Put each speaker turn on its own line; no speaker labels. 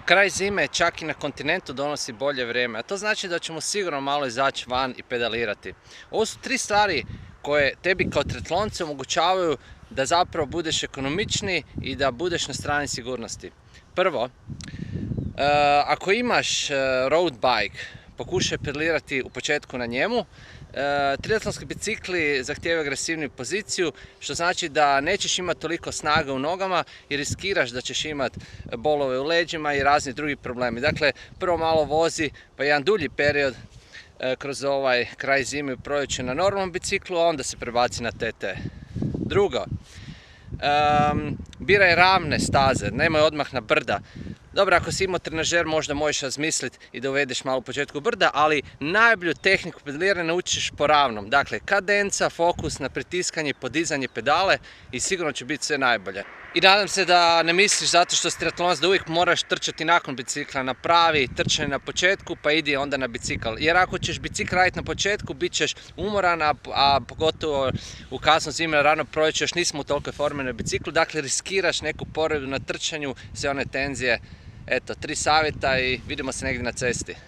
Kraj zime čak i na kontinentu donosi bolje vrijeme, a to znači da ćemo sigurno malo izaći van i pedalirati. Ovo su 3 stvari koje tebi kao triatloncu omogućavaju da zapravo budeš ekonomičniji i da budeš na strani sigurnosti. Prvo, ako imaš road bike, pokušaj pedalirati u početku na njemu. Triatlonski bicikli zahtijevaju agresivniju poziciju, što znači da nećeš imati toliko snage u nogama i riskiraš da ćeš imati bolove u leđima i razni drugi problemi. Dakle, prvo malo vozi pa jedan dulji period kroz ovaj kraj zime i proljeće na normalnom biciklu, a onda se prebaci na TT. Drugo, biraj ravne staze, nemoj odmah na brda. Dobro, ako si imao trenažer možda možeš razmisliti i da uvedeš malo u početku brda, ali najbolju tehniku pedaliranja naučiš po ravnom. Dakle, kadenca, fokus na pritiskanje i podizanje pedale i sigurno će biti sve najbolje. I nadam se da ne misliš zato što si triatlonac da uvijek moraš trčati nakon bicikla, napravi trčanje na početku pa idi onda na bicikl. Jer ako ćeš bicikl raditi na početku bit ćeš umoran, a pogotovo u kasno zime, rano proljeće još nismo u tolikoj formi na biciklu, dakle riskiraš neku povredu na trčanju, sve one tenzije. Eto, 3 savjeta i vidimo se negdje na cesti.